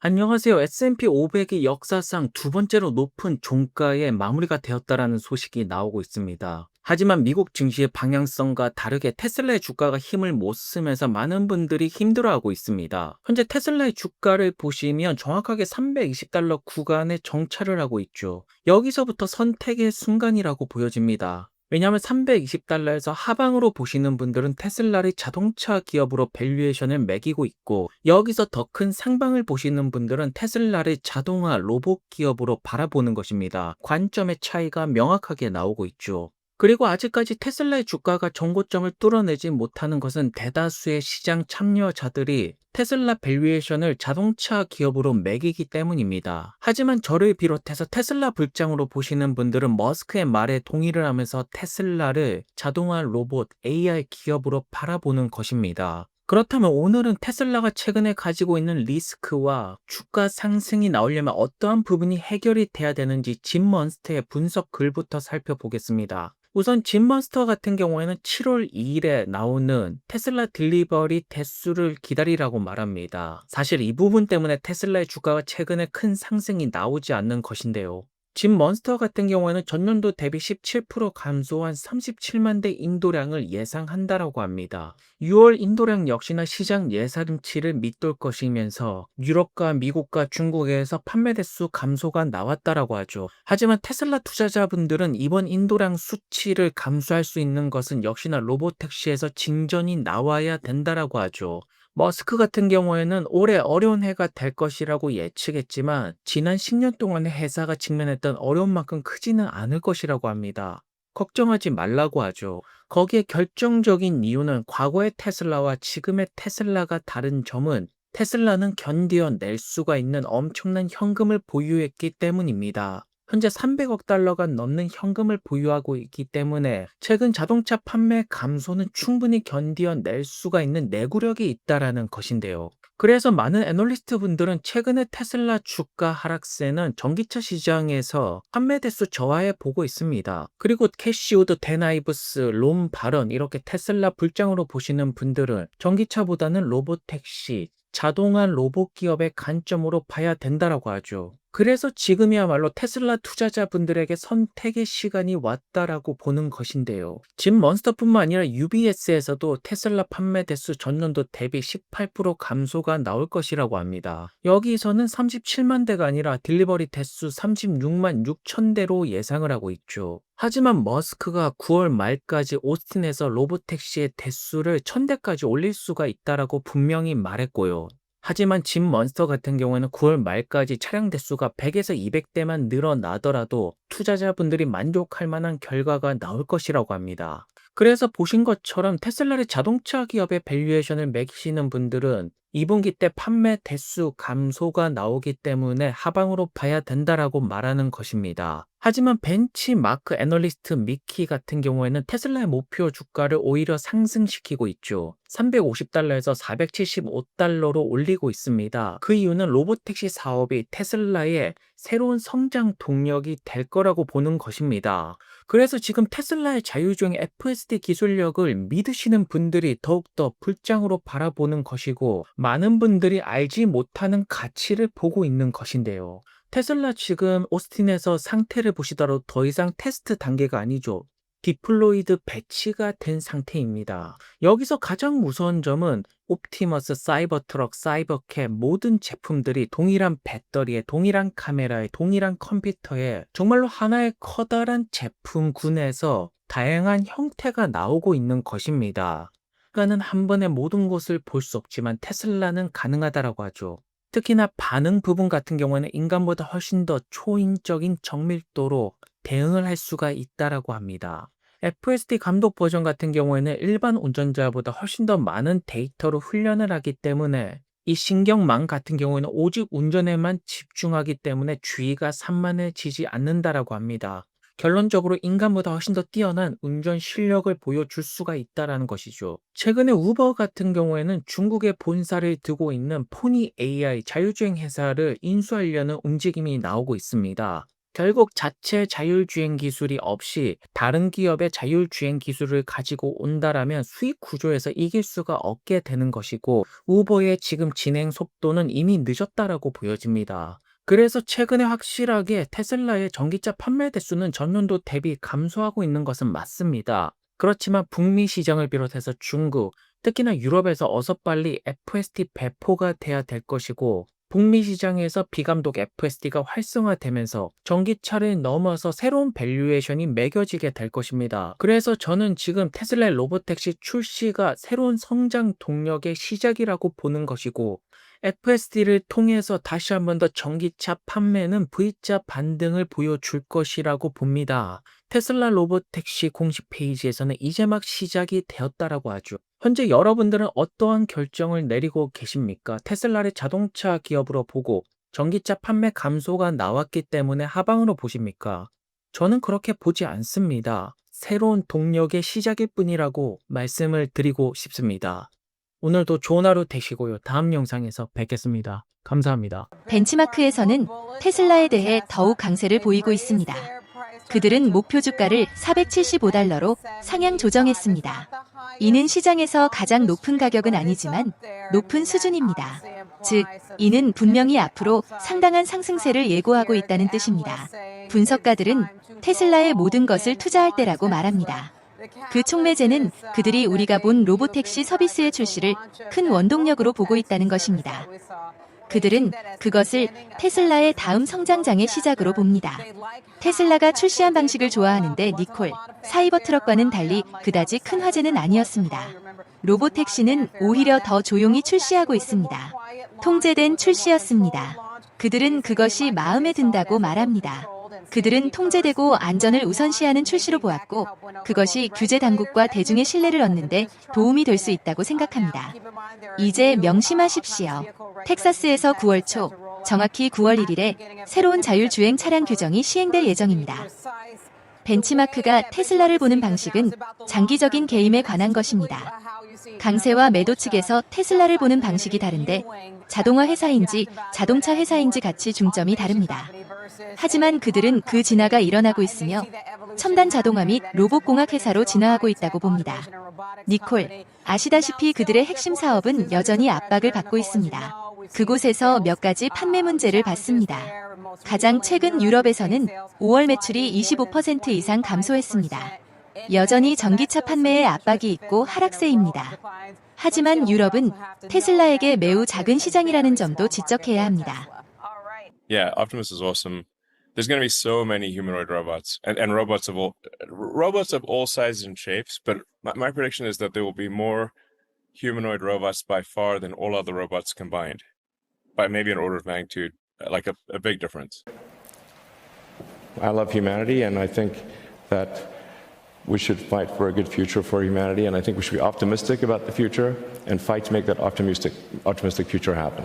안녕하세요. S&P 500이 역사상 두 번째로 높은 종가에 마무리가 되었다라는 소식이 나오고 있습니다. 하지만 미국 증시의 방향성과 다르게 테슬라의 주가가 힘을 못 쓰면서 많은 분들이 힘들어하고 있습니다. 현재 테슬라의 주가를 보시면 정확하게 $320 구간에 정찰을 하고 있죠. 여기서부터 선택의 순간이라고 보여집니다. 왜냐하면 $320에서 하방으로 보시는 분들은 테슬라를 자동차 기업으로 밸류에이션을 매기고 있고, 여기서 더 큰 상방을 보시는 분들은 테슬라를 자동화 로봇 기업으로 바라보는 것입니다. 관점의 차이가 명확하게 나오고 있죠. 그리고 아직까지 테슬라의 주가가 정고점을 뚫어내지 못하는 것은 대다수의 시장 참여자들이 테슬라 밸류에이션을 자동차 기업으로 매기기 때문입니다. 하지만 저를 비롯해서 테슬라 불장으로 보시는 분들은 머스크의 말에 동의를 하면서 테슬라를 자동화 로봇 AI 기업으로 바라보는 것입니다. 그렇다면 오늘은 테슬라가 최근에 가지고 있는 리스크와 주가 상승이 나오려면 어떠한 부분이 해결이 돼야 되는지 짐먼스터의 분석 글부터 살펴보겠습니다. 우선 짐먼스터 같은 경우에는 7월 2일에 나오는 테슬라 딜리버리 대수를 기다리라고 말합니다. 사실 이 부분 때문에 테슬라의 주가가 최근에 큰 상승이 나오지 않는 것인데요. 짐먼스터 같은 경우에는 전년도 대비 17% 감소한 37만 대 인도량을 예상한다라고 합니다. 6월 인도량 역시나 시장 예상치를 밑돌 것이면서 유럽과 미국과 중국에서 판매 대수 감소가 나왔다라고 하죠. 하지만 테슬라 투자자분들은 이번 인도량 수치를 감수할 수 있는 것은 역시나 로보택시에서 진전이 나와야 된다라고 하죠. 머스크 같은 경우에는 올해 어려운 해가 될 것이라고 예측했지만 지난 10년 동안의 회사가 직면했던 어려움만큼 크지는 않을 것이라고 합니다. 걱정하지 말라고 하죠. 거기에 결정적인 이유는 과거의 테슬라와 지금의 테슬라가 다른 점은 테슬라는 견디어낼 수가 있는 엄청난 현금을 보유했기 때문입니다. 현재 300억 달러가 넘는 현금을 보유하고 있기 때문에 최근 자동차 판매 감소는 충분히 견디어낼 수가 있는 내구력이 있다라는 것인데요. 그래서 많은 애널리스트 분들은 최근에 테슬라 주가 하락세는 전기차 시장에서 판매 대수 저하에 보고 있습니다. 그리고 캐시우드, 데나이브스, 롬 발언 이렇게 테슬라 불장으로 보시는 분들은 전기차보다는 로봇택시, 자동화 로봇 기업의 관점으로 봐야 된다라고 하죠. 그래서 지금이야말로 테슬라 투자자분들에게 선택의 시간이 왔다라고 보는 것인데요. 짐먼스터뿐만 아니라 UBS에서도 테슬라 판매 대수 전년도 대비 18% 감소가 나올 것이라고 합니다. 여기서는 37만 대가 아니라 딜리버리 대수 36만 6천 대로 예상을 하고 있죠. 하지만 머스크가 9월 말까지 오스틴에서 로보택시의 대수를 1000대까지 올릴 수가 있다라고 분명히 말했고요. 하지만 짐먼스터 같은 경우에는 9월 말까지 차량 대수가 100에서 200대만 늘어나더라도 투자자분들이 만족할 만한 결과가 나올 것이라고 합니다. 그래서 보신 것처럼 테슬라를 자동차 기업의 밸류에이션을 매기시는 분들은 2분기 때 판매 대수 감소가 나오기 때문에 하방으로 봐야 된다라고 말하는 것입니다. 하지만 벤치마크 애널리스트 미키 같은 경우에는 테슬라의 목표 주가를 오히려 상승시키고 있죠. $350에서 $475로 올리고 있습니다. 그 이유는 로보택시 사업이 테슬라의 새로운 성장 동력이 될 거라고 보는 것입니다. 그래서 지금 테슬라의 자율주행 FSD 기술력을 믿으시는 분들이 더욱더 불장으로 바라보는 것이고, 많은 분들이 알지 못하는 가치를 보고 있는 것인데요. 테슬라 지금 오스틴에서 상태를 보시더라도 더 이상 테스트 단계가 아니죠. 디플로이드 배치가 된 상태입니다. 여기서 가장 무서운 점은 옵티머스, 사이버트럭, 사이버캡 모든 제품들이 동일한 배터리에, 동일한 카메라에, 동일한 컴퓨터에 정말로 하나의 커다란 제품군에서 다양한 형태가 나오고 있는 것입니다. 인간은 한 번에 모든 것을 볼 수 없지만 테슬라는 가능하다라고 하죠. 특히나 반응 부분 같은 경우에는 인간보다 훨씬 더 초인적인 정밀도로 대응을 할 수가 있다라고 합니다. FSD 감독 버전 같은 경우에는 일반 운전자보다 훨씬 더 많은 데이터로 훈련을 하기 때문에 이 신경망 같은 경우에는 오직 운전에만 집중하기 때문에 주의가 산만해지지 않는다라고 합니다. 결론적으로 인간보다 훨씬 더 뛰어난 운전 실력을 보여줄 수가 있다라는 것이죠. 최근에 우버 같은 경우에는 중국에 본사를 두고 있는 포니 AI 자율주행 회사를 인수하려는 움직임이 나오고 있습니다. 결국 자체 자율주행 기술이 없이 다른 기업의 자율주행 기술을 가지고 온다라면 수익 구조에서 이길 수가 없게 되는 것이고, 우버의 지금 진행 속도는 이미 늦었다라고 보여집니다. 그래서 최근에 확실하게 테슬라의 전기차 판매 대수는 전년도 대비 감소하고 있는 것은 맞습니다. 그렇지만 북미 시장을 비롯해서 중국, 특히나 유럽에서 어서 빨리 FSD 배포가 돼야 될 것이고, 북미 시장에서 비감독 FSD가 활성화되면서 전기차를 넘어서 새로운 밸류에이션이 매겨지게 될 것입니다. 그래서 저는 지금 테슬라의 로보택시 출시가 새로운 성장 동력의 시작이라고 보는 것이고, FSD를 통해서 다시 한 번 더 전기차 판매는 V자 반등을 보여줄 것이라고 봅니다. 테슬라 로보택시 공식 페이지에서는 이제 막 시작이 되었다라고 하죠. 현재 여러분들은 어떠한 결정을 내리고 계십니까? 테슬라를 자동차 기업으로 보고 전기차 판매 감소가 나왔기 때문에 하방으로 보십니까? 저는 그렇게 보지 않습니다. 새로운 동력의 시작일 뿐이라고 말씀을 드리고 싶습니다. 오늘도 좋은 하루 되시고요. 다음 영상에서 뵙겠습니다. 감사합니다. 벤치마크에서는 테슬라에 대해 더욱 강세를 보이고 있습니다. 그들은 목표 주가를 475달러로 상향 조정했습니다. 이는 시장에서 가장 높은 가격은 아니지만 높은 수준입니다. 즉, 이는 분명히 앞으로 상당한 상승세를 예고하고 있다는 뜻입니다. 분석가들은 테슬라의 모든 것을 투자할 때라고 말합니다. 그 촉매제는 그들이 우리가 본 로보택시 서비스의 출시를 큰 원동력으로 보고 있다는 것입니다. 그들은 그것을 테슬라의 다음 성장장의 시작으로 봅니다. 테슬라가 출시한 방식을 좋아하는데 니콜, 사이버트럭과는 달리 그다지 큰 화제는 아니었습니다. 로보택시는 오히려 더 조용히 출시하고 있습니다. 통제된 출시였습니다. 그들은 그것이 마음에 든다고 말합니다. 그들은 통제되고 안전을 우선시하는 출시로 보았고, 그것이 규제 당국과 대중의 신뢰를 얻는데 도움이 될 수 있다고 생각합니다. 이제 명심하십시오. 텍사스에서 9월 초, 정확히 9월 1일에 새로운 자율주행 차량 규정이 시행될 예정입니다. 벤치마크가 테슬라를 보는 방식은 장기적인 게임에 관한 것입니다. 강세와 매도 측에서 테슬라를 보는 방식이 다른데, 자동화 회사인지 자동차 회사인지 같이 중점이 다릅니다. 하지만 그들은 그 진화가 일어나고 있으며 첨단 자동화 및 로봇공학 회사로 진화하고 있다고 봅니다. 니콜, 아시다시피 그들의 핵심 사업은 여전히 압박을 받고 있습니다. 그곳에서 몇 가지 판매 문제를 봤습니다. 가장 최근 유럽에서는 5월 매출이 25% 이상 감소했습니다. 여전히 전기차 판매에 압박이 있고 하락세입니다. 하지만 유럽은 테슬라에게 매우 작은 시장이라는 점도 지적해야 합니다. Yeah, Optimus is awesome. There's going to be so many humanoid robots and robots of all sizes and shapes. But my prediction is that there will be more humanoid robots by far than all other robots combined, by maybe an order of magnitude, like a big difference. I love humanity, and I think that we should fight for a good future for humanity, and I think we should be optimistic about the future and fight to make that optimistic future happen.